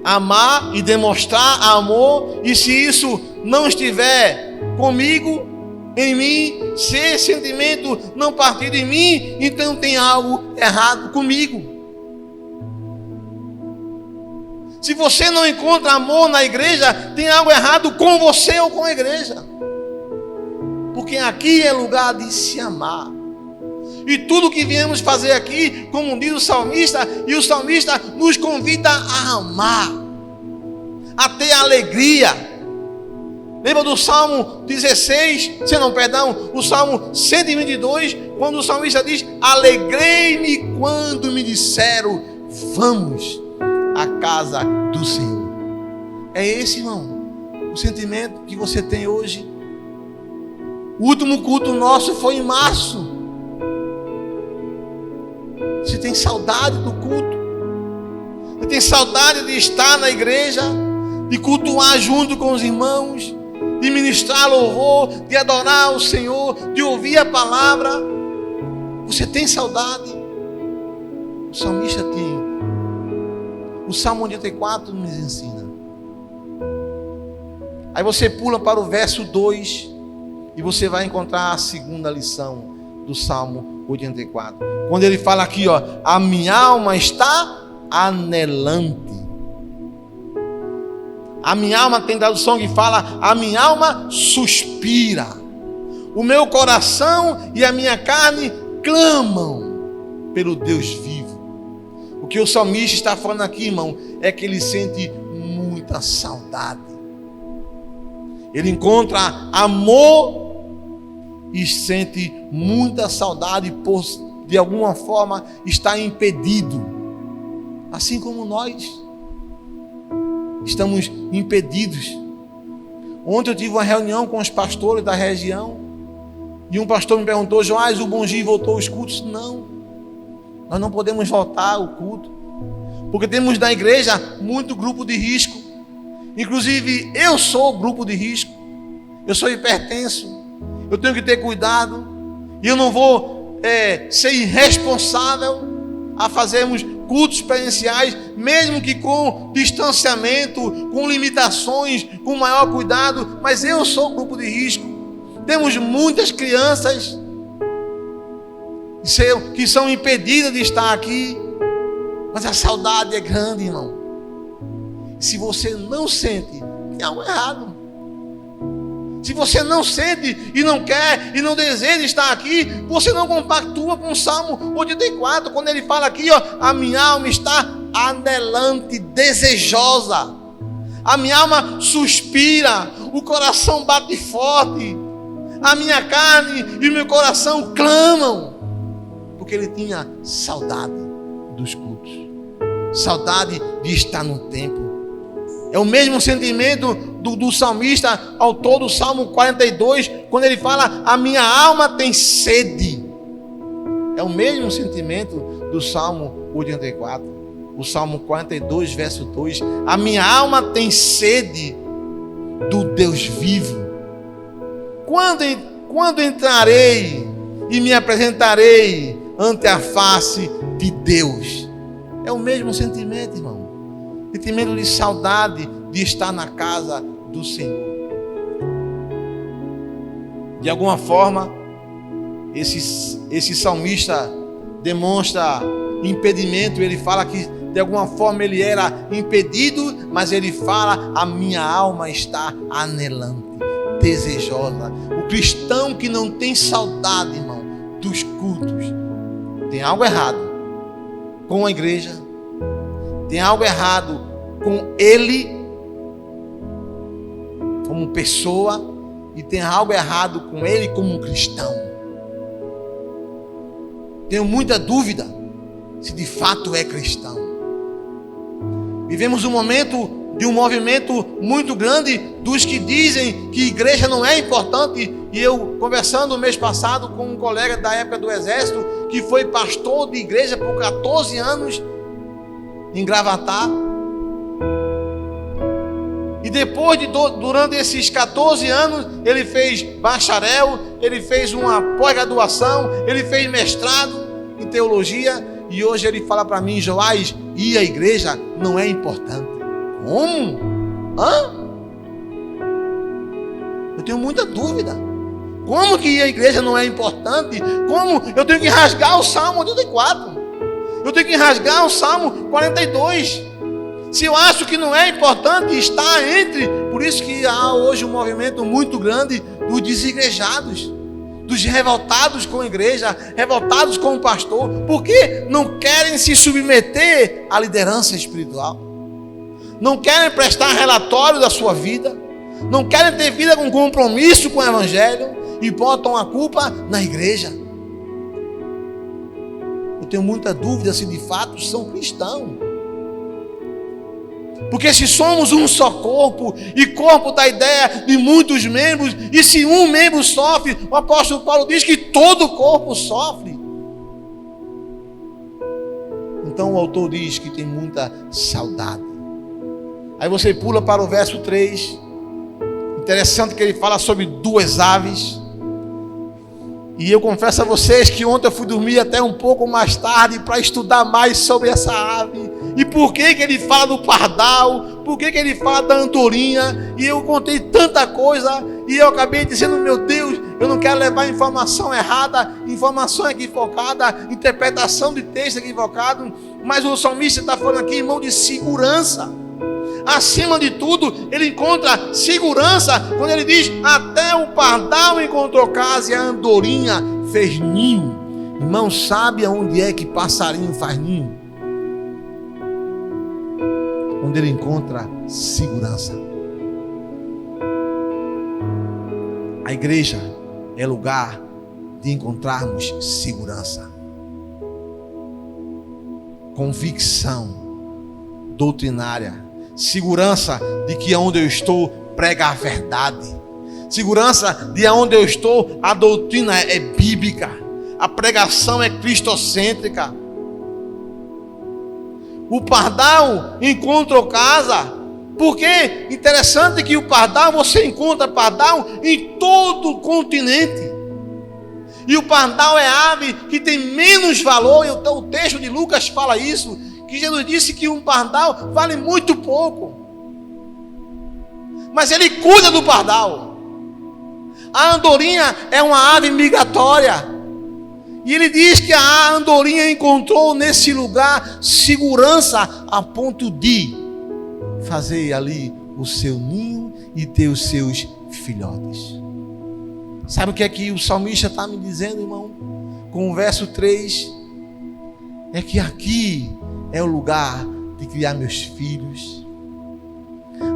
[SPEAKER 5] amar e demonstrar amor, e se isso não estiver comigo, em mim, se esse sentimento não partir de mim, então tem algo errado comigo. Se você não encontra amor na igreja, tem algo errado com você ou com a igreja. Porque aqui é lugar de se amar. E tudo que viemos fazer aqui, como diz o salmista, e o salmista nos convida a amar, a ter alegria. Lembra do Salmo 16, o Salmo 122, quando o salmista diz: alegrei-me quando me disseram, vamos à casa do Senhor. É esse, irmão, o sentimento que você tem hoje. O último culto nosso foi em março. Você tem saudade do culto? Você tem saudade de estar na igreja, de cultuar junto com os irmãos, de ministrar louvor, de adorar o Senhor, de ouvir a palavra? Você tem saudade? O salmista tem. O Salmo 84 nos ensina. Aí você pula para o verso 2 e você vai encontrar a segunda lição do Salmo 84. Quando ele fala aqui, a minha alma está anelante A minha alma, tem tradução que fala, a minha alma suspira. O meu coração e a minha carne clamam pelo Deus vivo. O que o salmista está falando aqui, irmão, é que ele sente muita saudade. Ele encontra amor e sente muita saudade por, de alguma forma, estar impedido. Assim como nós estamos impedidos. Ontem eu tive uma reunião com os pastores da região e um pastor me perguntou: Joás, o Bom Dia voltou aos cultos? Não, nós não podemos voltar ao culto, porque temos na igreja muito grupo de risco. Inclusive eu sou grupo de risco, eu sou hipertenso, eu tenho que ter cuidado, e eu não vou ser irresponsável a fazermos cultos presenciais, mesmo que com distanciamento, com limitações, com maior cuidado, mas eu sou grupo de risco. Temos muitas crianças que são impedidas de estar aqui, mas a saudade é grande, irmão. Se você não sente, tem algo errado. Se você não sente e não quer e não deseja estar aqui, você não compactua com o Salmo 84, quando ele fala aqui, ó, a minha alma está anelante, desejosa. A minha alma suspira, o coração bate forte. A minha carne e o meu coração clamam, porque ele tinha saudade dos cultos, saudade de estar no templo. É o mesmo sentimento do salmista, autor do Salmo 42, quando ele fala, a minha alma tem sede. É o mesmo sentimento do Salmo 84, o Salmo 42, verso 2. A minha alma tem sede do Deus vivo. Quando entrarei e me apresentarei ante a face de Deus? É o mesmo sentimento, irmão. Sentimento de saudade de estar na casa do Senhor. De alguma forma, esse salmista demonstra impedimento. Ele fala que de alguma forma ele era impedido, mas ele fala, a minha alma está anelante, desejosa. O cristão que não tem saudade, irmão, dos cultos, tem algo errado com a igreja, tem algo errado com ele como pessoa, e tem algo errado com ele como um cristão. Tenho muita dúvida se de fato é cristão. Vivemos um momento de um movimento muito grande dos que dizem que igreja não é importante. E eu, conversando no mês passado com um colega da época do exército, que foi pastor de igreja por 14 anos em Gravatá, e depois durante esses 14 anos ele fez bacharel, ele fez uma pós-graduação, ele fez mestrado em teologia, e hoje ele fala para mim: Joás, ir à igreja não é importante. Como? Eu tenho muita dúvida. Como que ir à igreja não é importante? Como? Eu tenho que rasgar o Salmo 84. Eu tenho que rasgar o Salmo 42. Se eu acho que não é importante estar entre... Por isso que há hoje um movimento muito grande dos desigrejados, dos revoltados com a igreja, revoltados com o pastor, porque não querem se submeter à liderança espiritual, não querem prestar relatório da sua vida, não querem ter vida com compromisso com o evangelho, e botam a culpa na igreja. Eu tenho muita dúvida se de fato são cristãos. Porque se somos um só corpo, e corpo dá ideia de muitos membros, e se um membro sofre, o apóstolo Paulo diz que todo o corpo sofre. Então o autor diz que tem muita saudade. Aí você pula para o verso 3. Interessante que ele fala sobre duas aves. E eu confesso a vocês que ontem eu fui dormir até um pouco mais tarde para estudar mais sobre essa ave. E por que ele fala do pardal, por que ele fala da andorinha. E eu contei tanta coisa, e eu acabei dizendo: meu Deus, eu não quero levar informação errada, informação equivocada, interpretação de texto equivocado. Mas o salmista está falando aqui, irmão, de segurança. acima de tudo, ele encontra segurança quando ele diz: até o pardal encontrou casa e a andorinha fez ninho. Irmão, sabe aonde é que passarinho faz ninho? Onde ele encontra segurança. A igreja é lugar de encontrarmos segurança, convicção doutrinária, segurança de que onde eu estou prega a verdade, segurança de onde eu estou a doutrina é bíblica, a pregação é cristocêntrica. O pardal encontrou casa. Porque interessante que o pardal, você encontra pardal em todo o continente. E o pardal é ave que tem menos valor. E o texto de Lucas fala isso, que Jesus disse que um pardal vale muito pouco. Mas ele cuida do pardal. A andorinha é uma ave migratória. E ele diz que a andorinha encontrou nesse lugar segurança a ponto de fazer ali o seu ninho e ter os seus filhotes. Sabe o que é que o salmista está me dizendo, irmão? Com o verso 3, é que aqui é o lugar de criar meus filhos.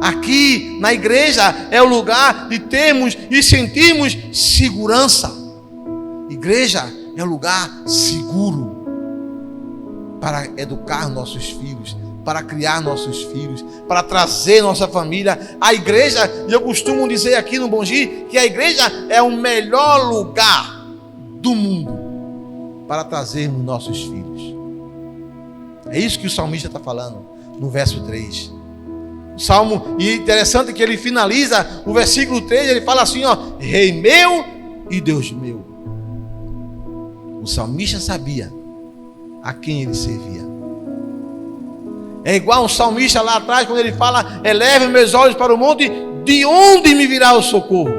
[SPEAKER 5] Aqui na igreja é o lugar de termos e sentirmos segurança. Igreja é um lugar seguro para educar nossos filhos, para criar nossos filhos, para trazer nossa família. A igreja, e eu costumo dizer aqui no Bongi, que a igreja é o melhor lugar do mundo para trazermos nossos filhos. É isso que o salmista está falando no verso 3. O salmo, e interessante que ele finaliza o versículo 3, ele fala assim, ó: Rei meu e Deus meu. O salmista sabia a quem ele servia. É igual o salmista lá atrás, quando ele fala: eleve meus olhos para o monte, de onde me virá o socorro?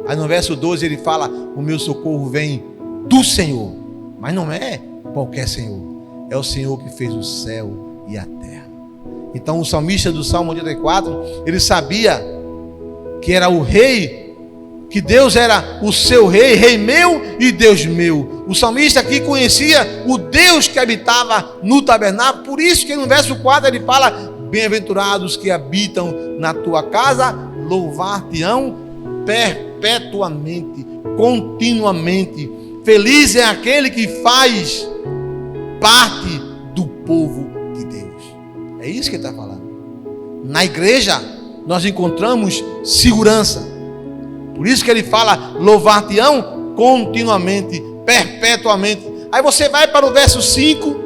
[SPEAKER 5] Aí no verso 12 ele fala: o meu socorro vem do Senhor. Mas não é qualquer Senhor, é o Senhor que fez o céu e a terra. Então o salmista do Salmo 84, ele sabia que era o rei, que Deus era o seu rei, rei meu e Deus meu. O salmista aqui conhecia o Deus que habitava no tabernáculo. Por isso que no verso 4 ele fala: bem-aventurados que habitam na tua casa, louvar-te-ão perpetuamente, continuamente. Feliz é aquele que faz parte do povo de Deus. É isso que ele está falando. Na igreja nós encontramos segurança. Por isso que ele fala: louvar-te-ão continuamente, perpetuamente. Aí você vai para o verso 5,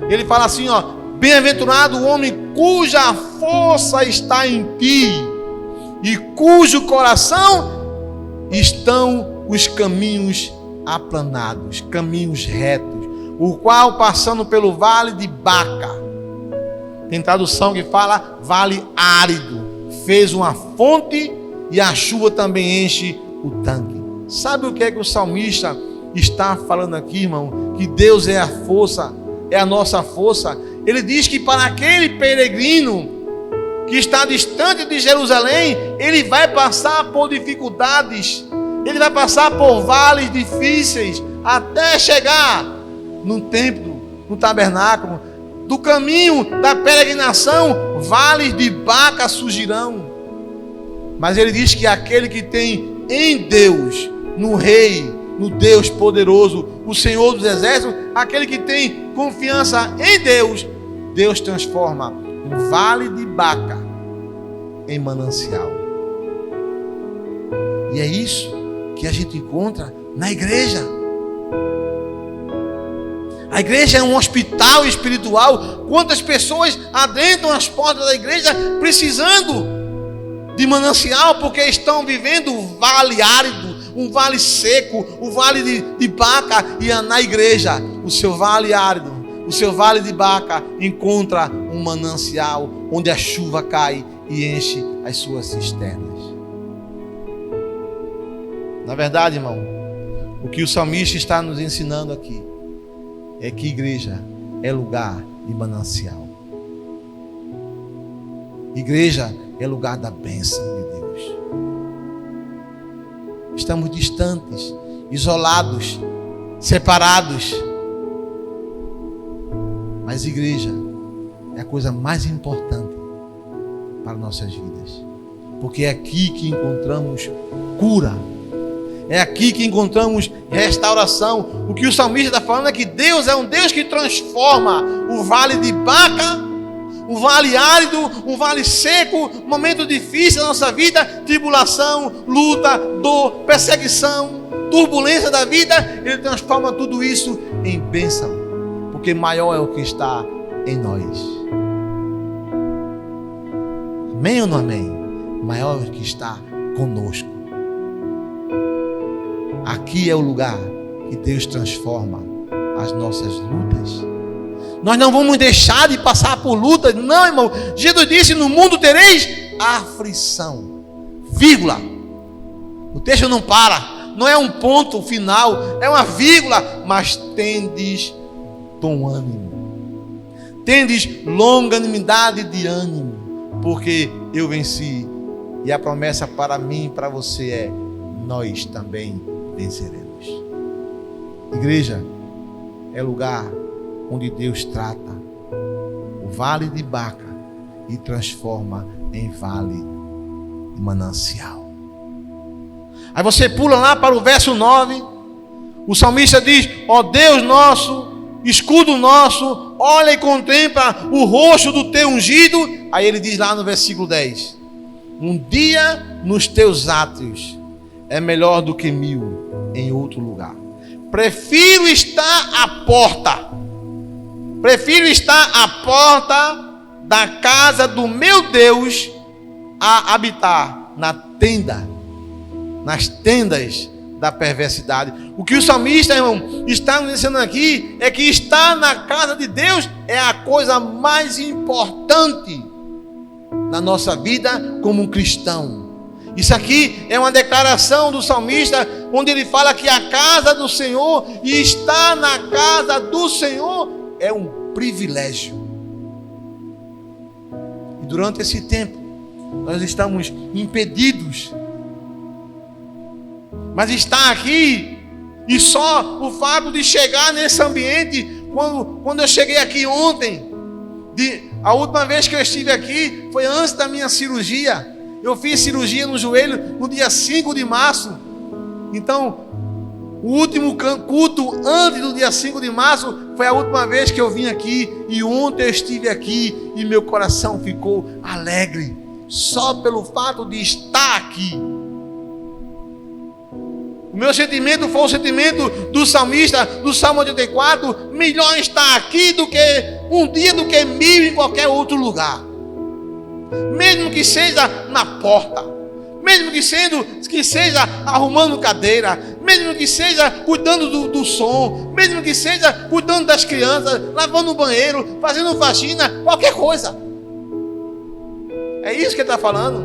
[SPEAKER 5] ele fala assim, ó: bem-aventurado o homem cuja força está em ti, e cujo coração estão os caminhos aplanados, caminhos retos, o qual passando pelo vale de Baca, tem tradução que fala vale árido, fez uma fonte e a chuva também enche o tanque. Sabe o que é que o salmista está falando aqui, irmão? Que Deus é a força, é a nossa força. Ele diz que para aquele peregrino que está distante de Jerusalém, ele vai passar por dificuldades, ele vai passar por vales difíceis, até chegar no templo, no tabernáculo. Do caminho da peregrinação, vales de Baca surgirão. Mas ele diz que aquele que tem em Deus, no Rei, no Deus poderoso, o Senhor dos exércitos, aquele que tem confiança em Deus, Deus transforma um vale de Baca em manancial. E é isso que a gente encontra na igreja. A igreja é um hospital espiritual. Quantas pessoas adentram as portas da igreja precisando de manancial, porque estão vivendo um vale árido, um vale seco, o vale de Baca. E na igreja, o seu vale árido, o seu vale de Baca encontra um manancial onde a chuva cai e enche as suas cisternas. Na verdade, irmão, o que o salmista está nos ensinando aqui é que igreja é lugar de manancial. Igreja é lugar da bênção de Deus. Estamos distantes, isolados, separados. Mas igreja é a coisa mais importante para nossas vidas. Porque é aqui que encontramos cura. É aqui que encontramos restauração. O que o salmista está falando é que Deus é um Deus que transforma o vale de Baca, um vale árido, um vale seco, momento difícil da nossa vida, tribulação, luta, dor, perseguição, turbulência da vida. Ele transforma tudo isso em bênção, porque maior é o que está em nós. Amém ou não amém? Maior é o que está conosco. Aqui é o lugar que Deus transforma as nossas lutas. Nós não vamos deixar de passar por lutas, não, irmão. Jesus disse: no mundo tereis aflição, vírgula. O texto não para, não é um ponto final, é uma vírgula. Mas tendes bom ânimo, tendes longanimidade de ânimo, porque eu venci. E a promessa para mim e para você é: nós também venceremos. Igreja é lugar onde Deus trata o vale de Baca e transforma em vale de manancial. Aí você pula lá para o verso 9. O salmista diz: ó Deus nosso, escudo nosso, olha e contempla o rosto do teu ungido. Aí ele diz lá no versículo 10: um dia nos teus átrios é melhor do que 1000 em outro lugar. Prefiro estar à porta da casa do meu Deus a habitar nas tendas da perversidade. O que o salmista, irmão, está nos ensinando aqui é que estar na casa de Deus é a coisa mais importante na nossa vida como um cristão. Isso aqui é uma declaração do salmista, onde ele fala que a casa do Senhor, e estar na casa do Senhor, é um privilégio. E durante esse tempo nós estamos impedidos. Mas estar aqui, e só o fato de chegar nesse ambiente, quando eu cheguei aqui ontem, a última vez que eu estive aqui foi antes da minha cirurgia. Eu fiz cirurgia no joelho no dia 5 de março. Então, o último culto antes do dia 5 de março foi a última vez que eu vim aqui. E ontem eu estive aqui e meu coração ficou alegre só pelo fato de estar aqui. O meu sentimento foi o sentimento do salmista, do Salmo 84. Melhor estar aqui do que um dia, do que 1000 em qualquer outro lugar. Mesmo que seja na porta, mesmo que seja arrumando cadeira, mesmo que seja cuidando do som, mesmo que seja cuidando das crianças, lavando o banheiro, fazendo faxina, qualquer coisa. É isso que ele está falando,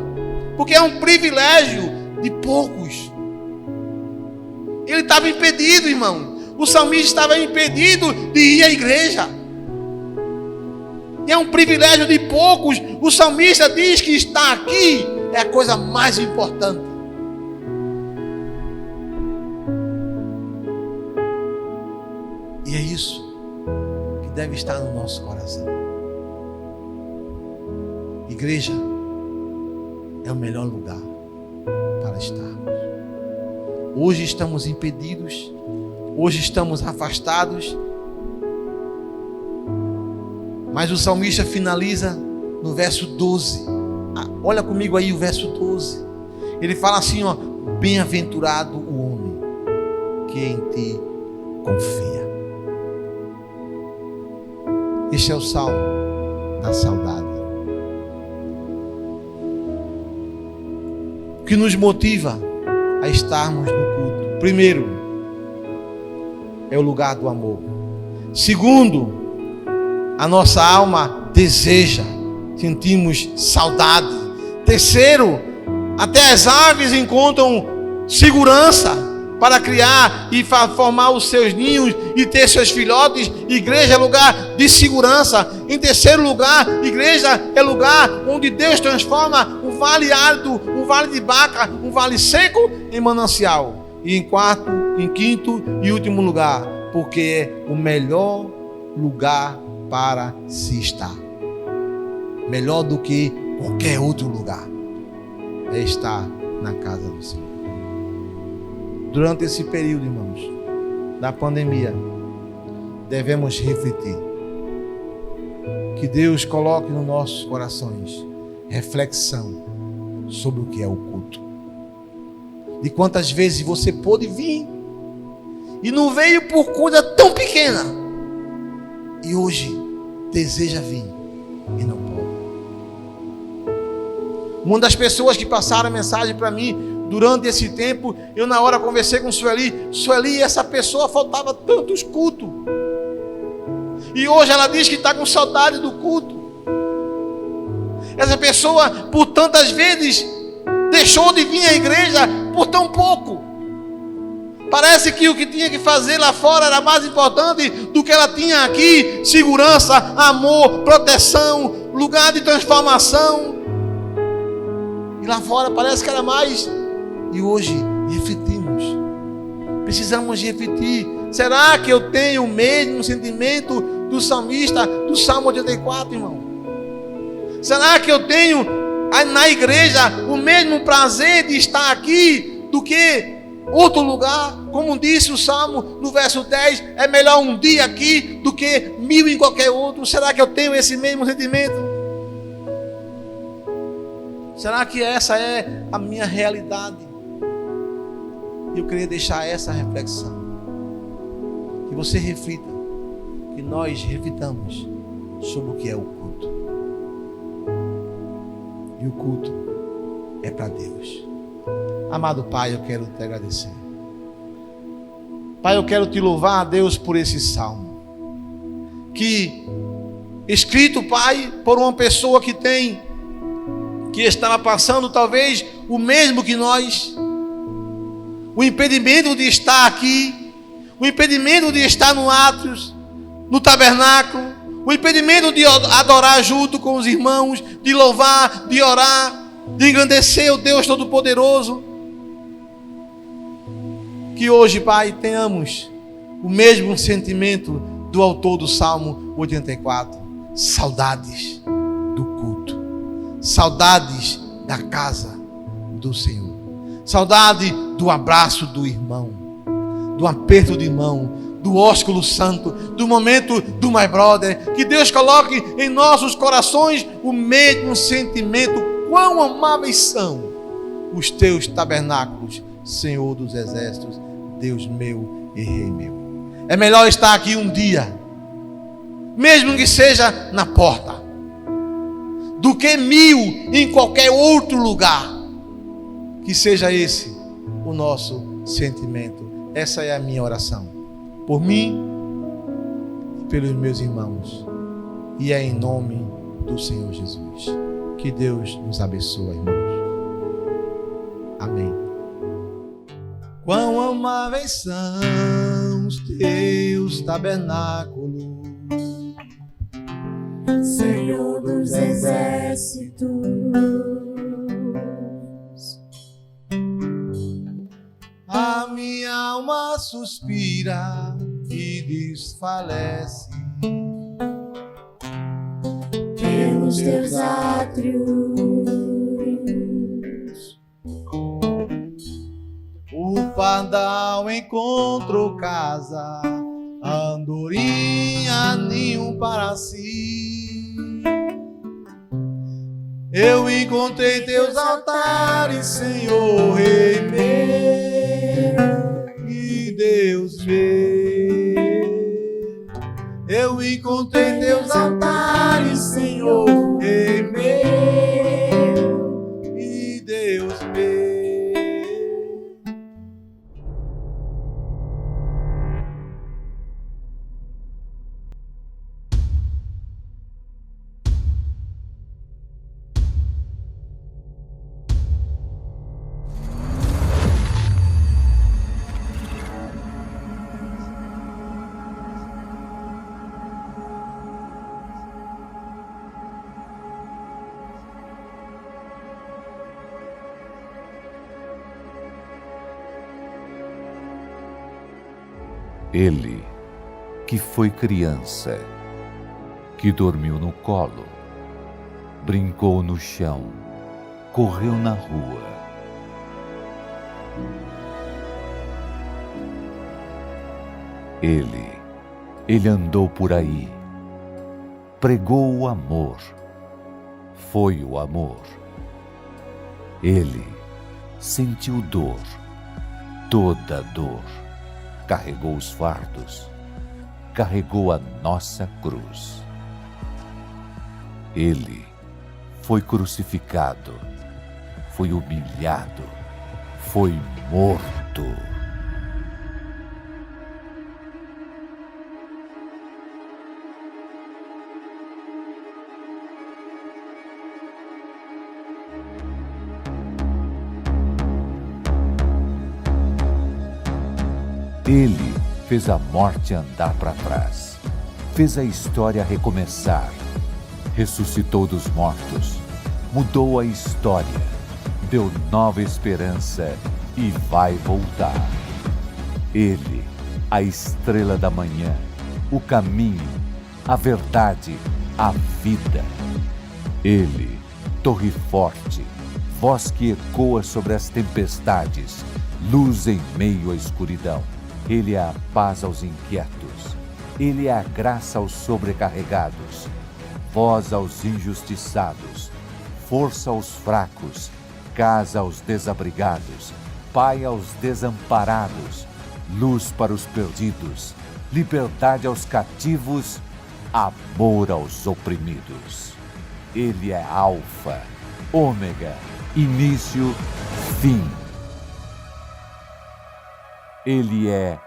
[SPEAKER 5] porque é um privilégio de poucos. Ele estava impedido, irmão. O salmista estava impedido de ir à igreja. E é um privilégio de poucos. O salmista diz que estar aqui é a coisa mais importante. E é isso que deve estar no nosso coração. Igreja é o melhor lugar para estarmos. Hoje estamos impedidos, hoje estamos afastados. Mas o salmista finaliza no verso 12. Olha comigo aí o verso 12. Ele fala assim, ó: bem-aventurado o homem que em ti confia. Este é o salmo da saudade. O que nos motiva a estarmos no culto? Primeiro, é o lugar do amor. Segundo, a nossa alma deseja, sentimos saudade. Terceiro, até as aves encontram segurança para criar e formar os seus ninhos e ter seus filhotes. Igreja é lugar de segurança. Em terceiro lugar, igreja é lugar onde Deus transforma um vale árido, um vale de Baca, um vale seco em manancial. E em quinto e último lugar, porque é o melhor lugar para se estar. Melhor do que qualquer outro lugar é estar na casa do Senhor. Durante esse período, irmãos, da pandemia, devemos refletir. Que Deus coloque nos nossos corações reflexão sobre o que é o culto. De quantas vezes você pôde vir e não veio por coisa tão pequena, e hoje deseja vir e não pode. Uma das pessoas que passaram a mensagem para mim durante esse tempo, eu na hora conversei com Sueli, essa pessoa faltava tantos cultos. E hoje ela diz que está com saudade do culto. Essa pessoa, por tantas vezes, deixou de vir à igreja por tão pouco. Parece que o que tinha que fazer lá fora era mais importante do que ela tinha aqui. Segurança, amor, proteção, lugar de transformação. E lá fora parece que era mais. E hoje refletimos. Precisamos refletir. Será que eu tenho o mesmo sentimento do salmista do Salmo 84, irmão? Será que eu tenho na igreja o mesmo prazer de estar aqui do que outro lugar? Como disse o Salmo no verso 10, é melhor um dia aqui do que 1000 em qualquer outro. Será que eu tenho esse mesmo sentimento? Será que essa é a minha realidade? Eu queria deixar essa reflexão. Que você reflita. Que nós reflitamos sobre o que é o culto. E o culto é para Deus. Amado Pai, eu quero te agradecer. Pai, eu quero te louvar a Deus por esse salmo. Que, escrito, Pai, por uma pessoa que estava passando talvez o mesmo que nós. O impedimento de estar aqui, o impedimento de estar no átrios, no tabernáculo, o impedimento de adorar junto com os irmãos, de louvar, de orar, de engrandecer o Deus Todo-Poderoso. Que hoje, Pai, tenhamos o mesmo sentimento do autor do Salmo 84. Saudades do culto, saudades da casa do Senhor, saudade do abraço do irmão, do aperto de mão, do ósculo santo, do momento do my brother. Que Deus coloque em nossos corações o mesmo sentimento. Quão amáveis são os teus tabernáculos, Senhor dos exércitos, Deus meu e Rei meu. É melhor estar aqui um dia, mesmo que seja na porta, do que 1000 em qualquer outro lugar. Que seja esse o nosso sentimento. Essa é a minha oração, por mim e pelos meus irmãos, e é em nome do Senhor Jesus. Que Deus nos abençoe, irmãos. Amém. Quão amáveis são os teus tabernáculos,
[SPEAKER 2] Senhor dos exércitos.
[SPEAKER 5] a minha alma suspira e desfalece
[SPEAKER 2] Pelos teus átrios.
[SPEAKER 5] O pardal encontrou casa, a andorinha ninho para si. Eu encontrei teus altares, Senhor, Rei meu e Deus meu. Eu encontrei teus altares, Senhor, Rei meu e Deus meu.
[SPEAKER 6] Ele, que foi criança, que dormiu no colo, brincou no chão, correu na rua. Ele andou por aí, pregou o amor, foi o amor. Ele sentiu dor, toda dor, carregou os fardos, carregou a nossa cruz. Ele foi crucificado, foi humilhado, foi morto. Ele fez a morte andar para trás, fez a história recomeçar, ressuscitou dos mortos, mudou a história, deu nova esperança e vai voltar. Ele, a estrela da manhã, o caminho, a verdade, a vida. Ele, torre forte, voz que ecoa sobre as tempestades, luz em meio à escuridão. Ele é a paz aos inquietos, Ele é a graça aos sobrecarregados, voz aos injustiçados, força aos fracos, casa aos desabrigados, pai aos desamparados, luz para os perdidos, liberdade aos cativos, amor aos oprimidos. Ele é Alfa, Ômega, início, fim. Ele é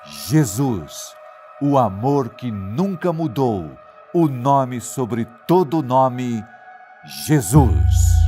[SPEAKER 6] Jesus, o amor que nunca mudou, o nome sobre todo nome, Jesus.